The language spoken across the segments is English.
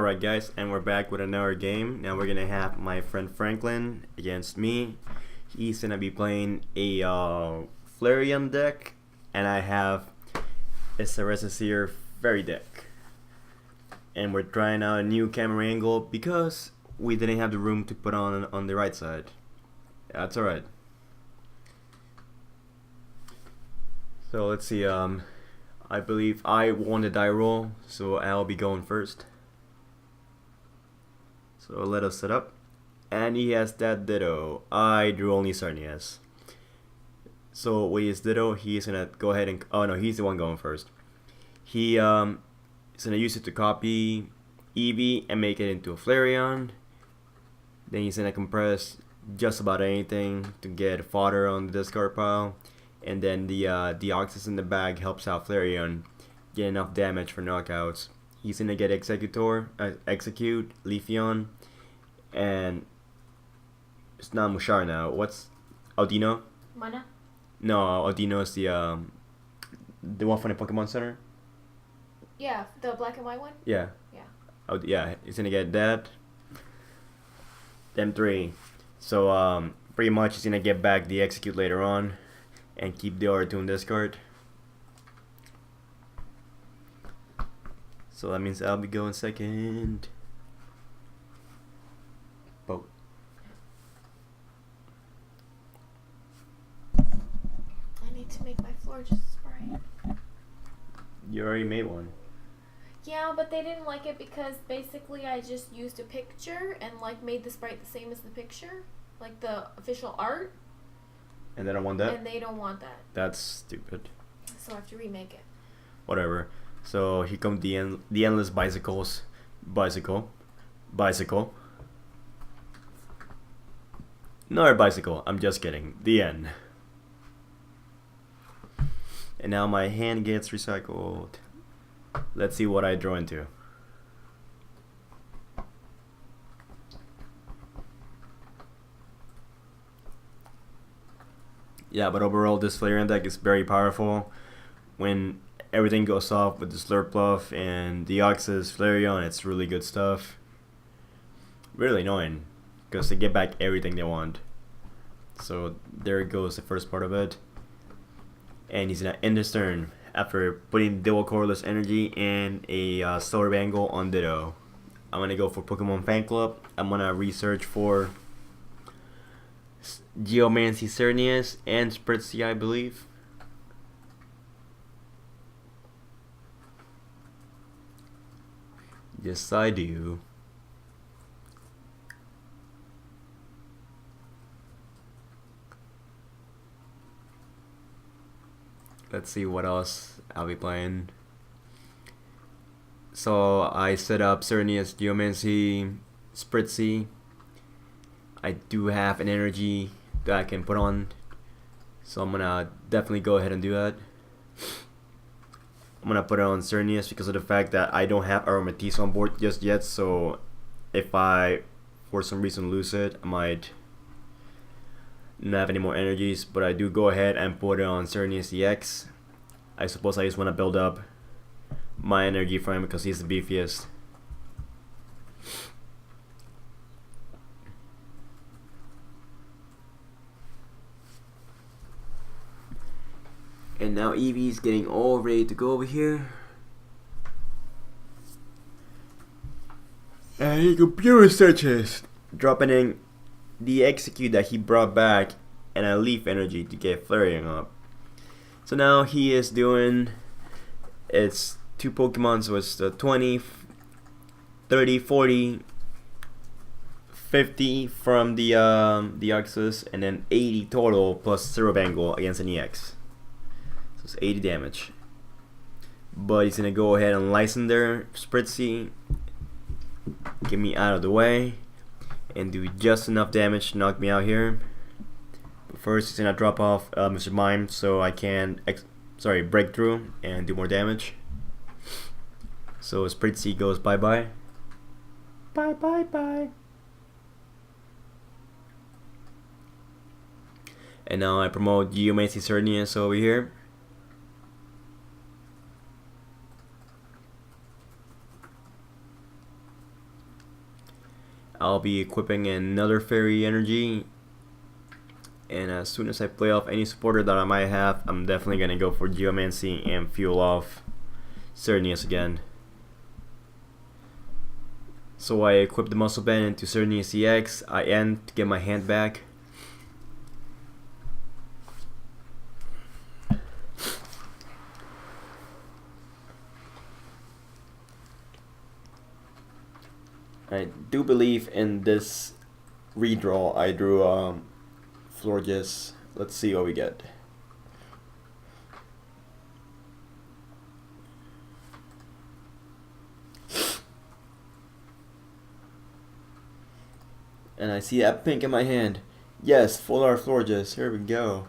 Alright guys, and we're back with another game. Now we're gonna have my friend Franklin against me. He's gonna be playing a Flareon deck, and I have a srsishere fairy deck. And we're trying out a new camera angle because we didn't have the room to put on the right side. That's alright. So let's see, I believe I won the die roll, so I'll be going first. So let us set up. And he has that Ditto. I drew only Sarnias. So with his Ditto, he's gonna go ahead and... Oh no, he's the one going first. He is gonna use it to copy Eevee and make it into a Flareon. Then he's gonna compress just about anything to get fodder on the discard pile. And then the Oxys in the bag helps out Flareon get enough damage for knockouts. He's gonna get Execute, Leafeon, and it's not Mushar now. What's Audino? Mana? No, Audino is the one from the Pokemon Center. Yeah, the black and white one. Yeah. Yeah. Oh yeah, he's gonna get that. Them three. So pretty much he's gonna get back the Execute later on, and keep the other two in discard. So that means I'll be going second. Boat. I need to make my floor just spray. You already made one. Yeah, but they didn't like it because basically I just used a picture and like made the sprite the same as the picture, like the official art. And they don't want that? And they don't want that. That's stupid. So I have to remake it. Whatever. So here come the endless bicycles. Bicycle. Another bicycle. I'm just kidding. The end. And now my hand gets recycled. Let's see what I draw into. Yeah, but overall this Flareon deck is very powerful. When everything goes off with the Slurpluff and the Oxys, Flareon, it's really good stuff. Really annoying, because they get back everything they want. So there goes the first part of it. And he's gonna end his turn after putting Dual Colorless Energy and a Solar Bangle on Ditto. I'm gonna go for Pokemon Fan Club. I'm gonna research for Geomancy Cernius and Spritzee, I believe. Yes, I do. Let's see what else I'll be playing. So I set up Cernius, Geomancy, Spritzee. I do have an energy that I can put on, so I'm gonna definitely go ahead and do that. I'm gonna put it on Cernius because of the fact that I don't have Aromatisse on board just yet, so if I for some reason lose it, I might not have any more energies, but I do go ahead and put it on Cernius EX. I suppose I just want to build up my energy for him because he's the beefiest. And now Eevee's getting all ready to go over here. And he computer searches, dropping in the Execute that he brought back and a Leaf Energy to get Flareon up. So now he is doing, it's two Pokemon, so it's the 20, 30, 40, 50 from the Oxys, and then 80 total plus Zero Bangle against an EX. So it's 80 damage. But he's gonna go ahead and Lysander, Spritzee, get me out of the way, and do just enough damage to knock me out here. But first he's gonna drop off Mr. Mime so I can break through and do more damage. So Spritzee goes bye bye. Bye bye bye. And now I promote Geomancy Cernius over here. I'll be equipping another Fairy Energy, and as soon as I play off any supporter that I might have, I'm definitely gonna go for Geomancy and fuel off Cernius again. So I equip the Muscle Band into Cernius EX. I end to get my hand back. I do believe in this redraw. I drew Florges. Let's see what we get. And I see that pink in my hand. Yes, full art Florges. Here we go.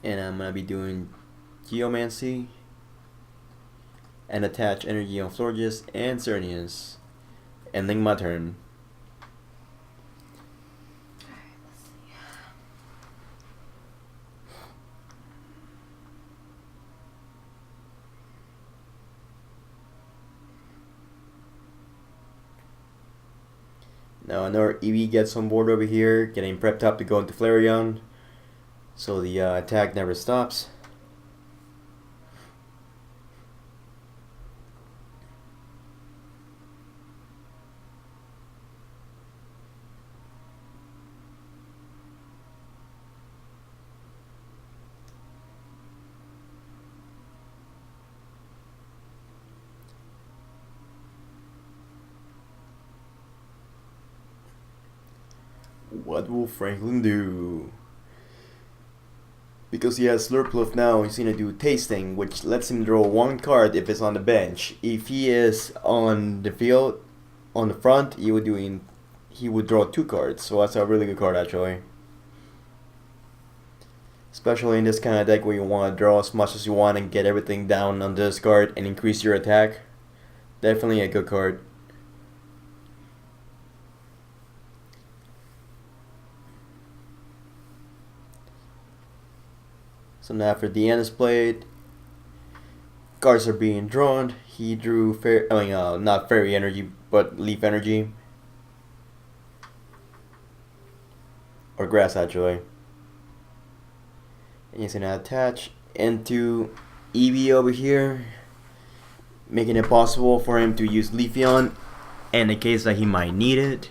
And I'm gonna be doing Geomancy and attach energy on Florges and Cernius. Ending my turn. Now another EV gets on board over here, getting prepped up to go into Flareon, so the attack never stops. What will Franklin do? Because he has Slurpluff now, he's gonna do Tasting, which lets him draw one card if it's on the bench. If he is on the field, on the front, he would draw 2 cards. So that's a really good card actually. Especially in this kind of deck where you want to draw as much as you want and get everything down on this card and increase your attack. Definitely a good card. So now after the end is played, cards are being drawn. He drew not Fairy Energy, but Leaf Energy. Or Grass actually. And he's gonna attach into Eevee over here, making it possible for him to use Leafeon in the case that he might need it.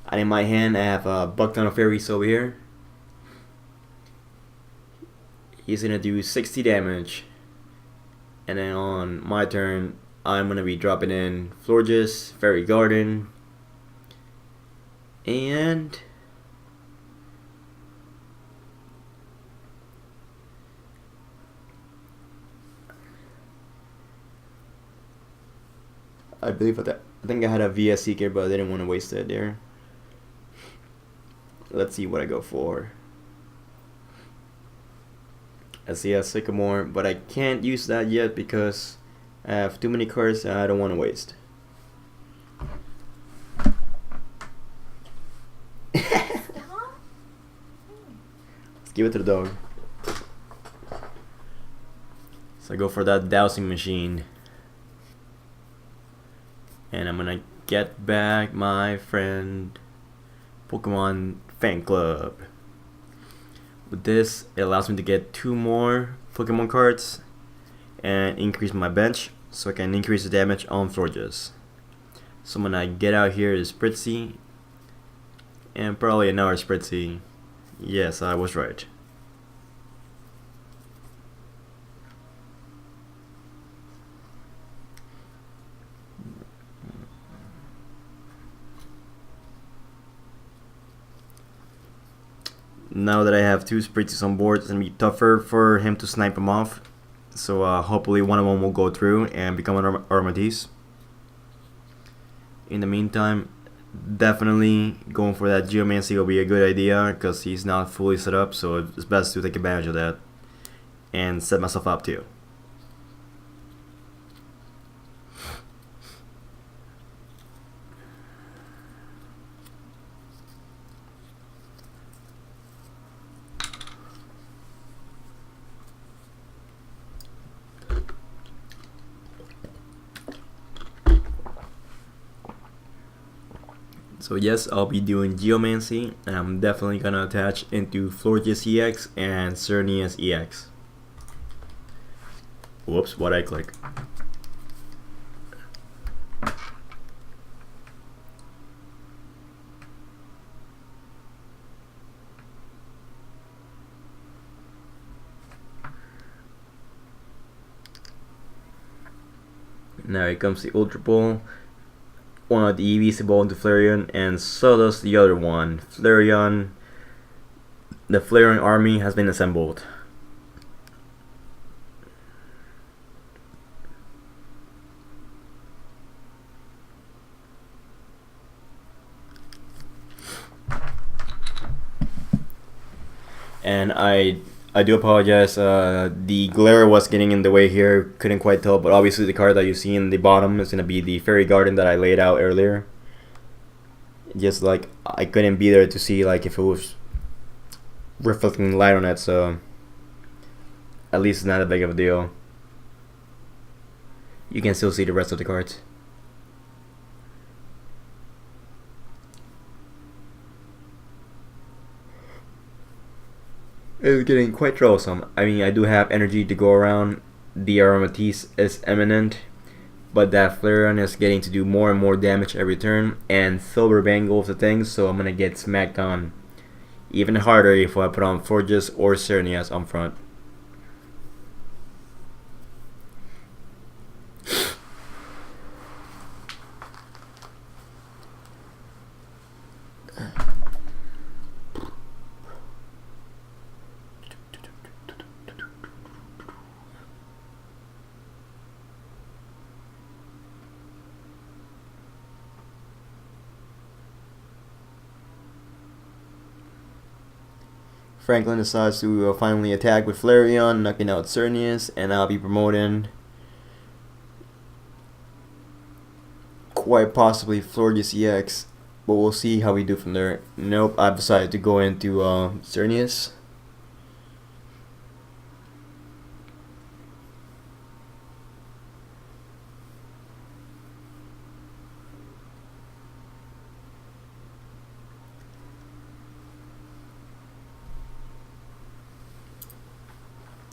And in my hand I have a buck ton of fairies over here. He's gonna do 60 damage, and then on my turn I'm gonna be dropping in Florges, Fairy Garden, and I think I had a VS Seeker, but I didn't want to waste it there. Let's see what I go for. I see a Sycamore, but I can't use that yet because I have too many cards and I don't want to waste. Let's give it to the dog. So I go for that dowsing machine. And I'm gonna get back my friend Pokemon Fan Club. With this, it allows me to get 2 more Pokemon cards and increase my bench so I can increase the damage on Florges. So I'm gonna get out here is Spritzy and probably another Spritzy. Yes, I was right. Now that I have 2 Spritzes on board, it's going to be tougher for him to snipe them off. So hopefully one of them will go through and become an Armadillo. In the meantime, definitely going for that Geomancy will be a good idea because he's not fully set up, so it's best to take advantage of that and set myself up too. So yes, I'll be doing Geomancy, and I'm definitely gonna attach into Florges EX and Cernius EX. Whoops, what'd I click? Now here comes the Ultra Ball. One of the EVs evolved into Flareon, and so does the other one. Flareon. The Flareon army has been assembled. And I do apologize. The glare was getting in the way here. Couldn't quite tell, but obviously the card that you see in the bottom is gonna be the Fairy Garden that I laid out earlier. Just like I couldn't be there to see like if it was reflecting light on it, so at least it's not that big of a deal. You can still see the rest of the cards. It's getting quite troublesome. I mean, I do have energy to go around. The Aromatisse is eminent, but that Flareon is getting to do more and more damage every turn, and Silver Bangle is the thing, so I'm gonna get smacked on even harder if I put on Forges or Cernius on front. Franklin decides to finally attack with Flareon, knocking out Cernius, and I'll be promoting quite possibly Florges EX, but we'll see how we do from there. Nope, I've decided to go into Cernius.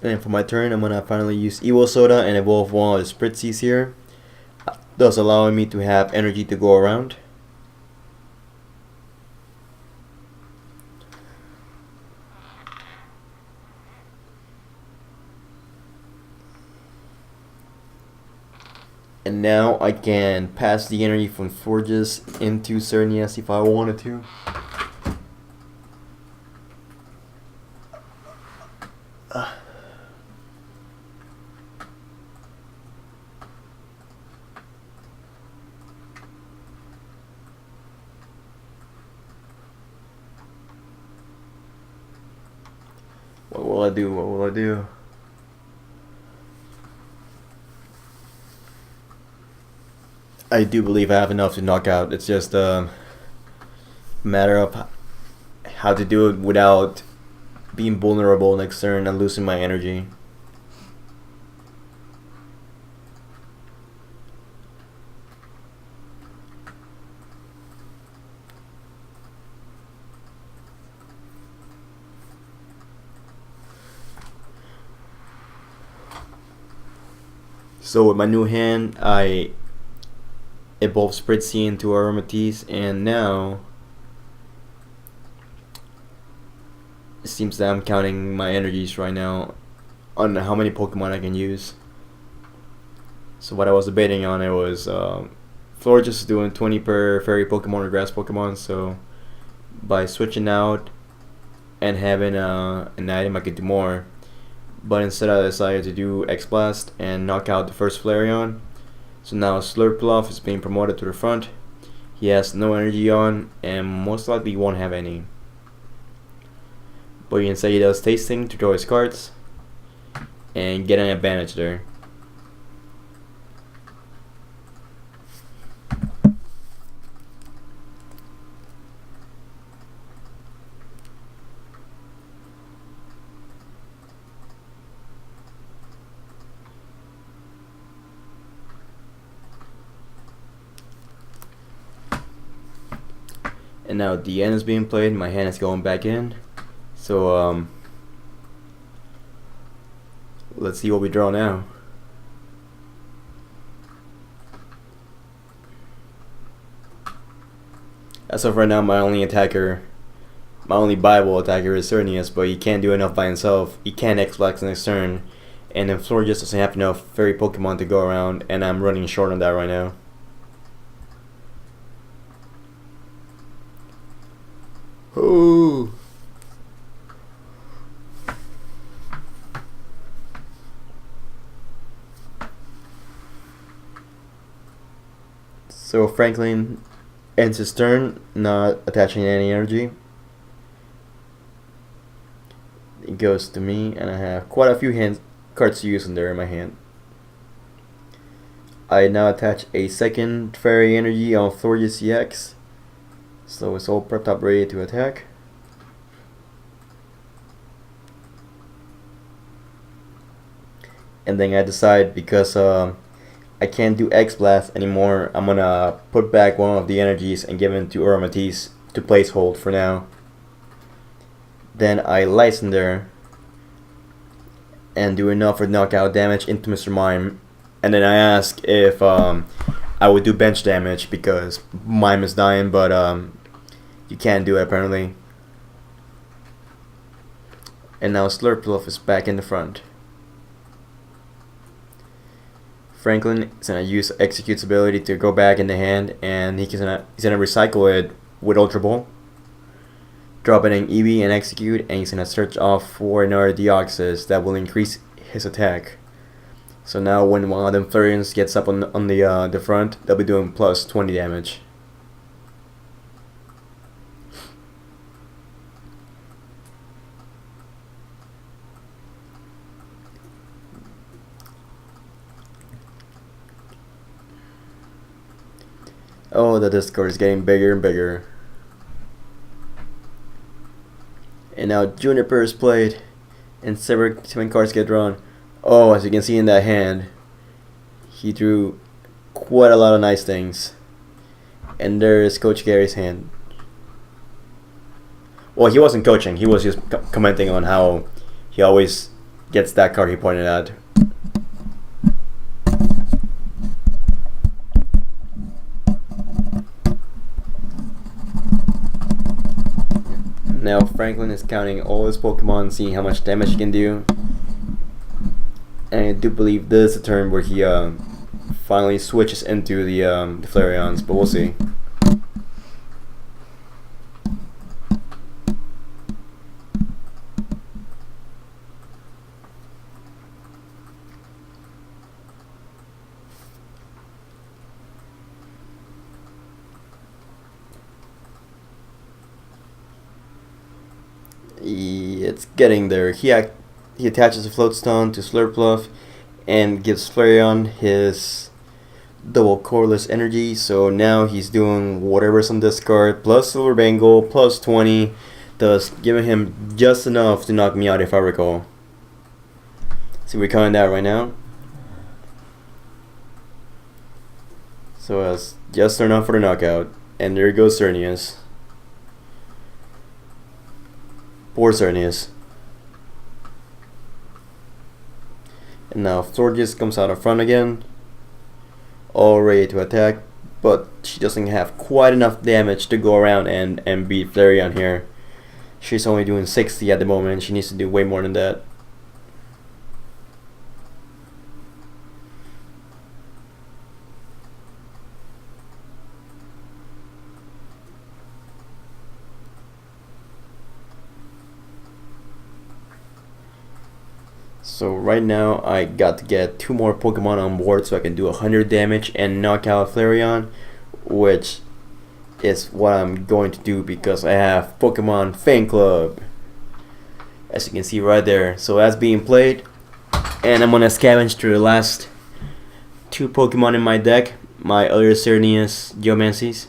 And for my turn, I'm gonna finally use Evo Soda and evolve one of the Spritzies here, thus allowing me to have energy to go around. And now I can pass the energy from Forges into Cernius if I wanted to. What will I do? What will I do? I do believe I have enough to knock out. It's just a matter of how to do it without being vulnerable next turn and losing my energy. So with my new hand, I evolve Spritzy into Aromatisse, and now it seems that I'm counting my energies right now on how many Pokemon I can use. So what I was debating on, it was Florges is doing 20 per Fairy Pokemon or Grass Pokemon, so by switching out and having an item I could do more. But instead I decided to do X-Blast and knock out the first Flareon. So now Slurpluff is being promoted to the front. He has no energy on and most likely won't have any. But you can say he does Tasting to draw his cards and get an advantage there. And now the end is being played. My hand is going back in. So let's see what we draw now. As of right now, my only viable attacker is Cernius, but he can't do enough by himself. He can't X-Flex next turn, and then Floor just doesn't have enough fairy Pokemon to go around, and I'm running short on that right now. Ooh. So Franklin ends his turn, not attaching any energy. It goes to me, and I have quite a few cards to use in there in my hand. I now attach a second Fairy Energy on Florius EX. So it's all prepped up, ready to attack. And then I decide, because I can't do X-Blast anymore, I'm gonna put back one of the energies and give it to Oromatisse to place hold for now. Then I Lysander and do enough for knockout damage into Mr. Mime. And then I ask if I would do bench damage, because Mime is dying, but you can't do it apparently. And now Slurpluff is back in the front. Franklin is gonna use Execute's ability to go back in the hand, and he's gonna recycle it with Ultra Ball, drop it in Eevee and Execute, and he's gonna search off for another Deoxys that will increase his attack. So now when one of them Flareons gets up on the front, they'll be doing plus 20 damage. Oh, the Discord is getting bigger and bigger. And now Juniper is played, and 7 cards get drawn. Oh, as you can see in that hand, he drew quite a lot of nice things. And there is Coach Gary's hand. Well, he wasn't coaching, he was just commenting on how he always gets that card he pointed at. Now Franklin is counting all his Pokemon, seeing how much damage he can do. And I do believe this is a turn where he finally switches into the Flareons, but we'll see. It's getting there. He attaches a Float Stone to Slurpluff and gives Flareon his double colorless energy. So now he's doing whatever's on this card plus Silver Bangle plus 20, thus giving him just enough to knock me out if I recall. See, we're counting that right now. So that's just enough for the knockout. And there goes Cernius. Poor Cernius. And now Florges comes out in front again, all ready to attack, but she doesn't have quite enough damage to go around and beat Flareon here. She's only doing 60 at the moment. She needs to do way more than that. So right now I got to get 2 more Pokemon on board so I can do 100 damage and knock out Flareon, which is what I'm going to do because I have Pokemon Fan Club, as you can see right there. So that's being played, and I'm gonna scavenge through the last 2 Pokemon in my deck, my other Cernius Geomancies.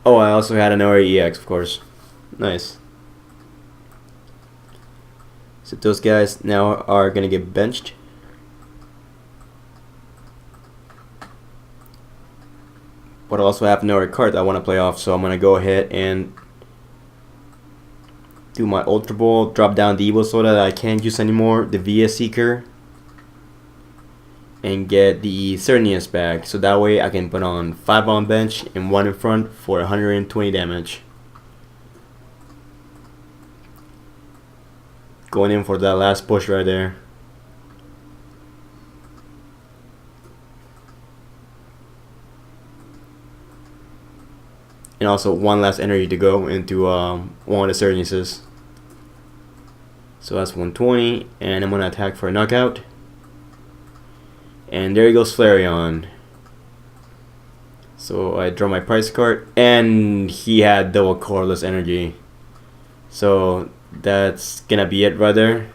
Oh, I also had another EX, of course. Nice. So those guys now are gonna get benched. But I also have another card that I want to play off, so I'm gonna go ahead and do my Ultra Ball, drop down the Evo that I can't use anymore, the VS Seeker, and get the Cernius back, so that way I can put on 5 on bench and 1 in front for 120 damage. Going in for that last push right there. And also 1 last energy to go into one of the Cerniuses. So that's 120, and I'm gonna attack for a knockout. And there goes Flareon. So I draw my price card, and he had double colorless energy. So that's gonna be it right there.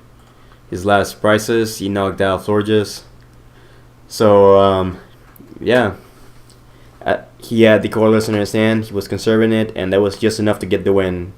His last prices, he knocked out Florges. So yeah, he had the colorless in his hand. He was conserving it, and that was just enough to get the win.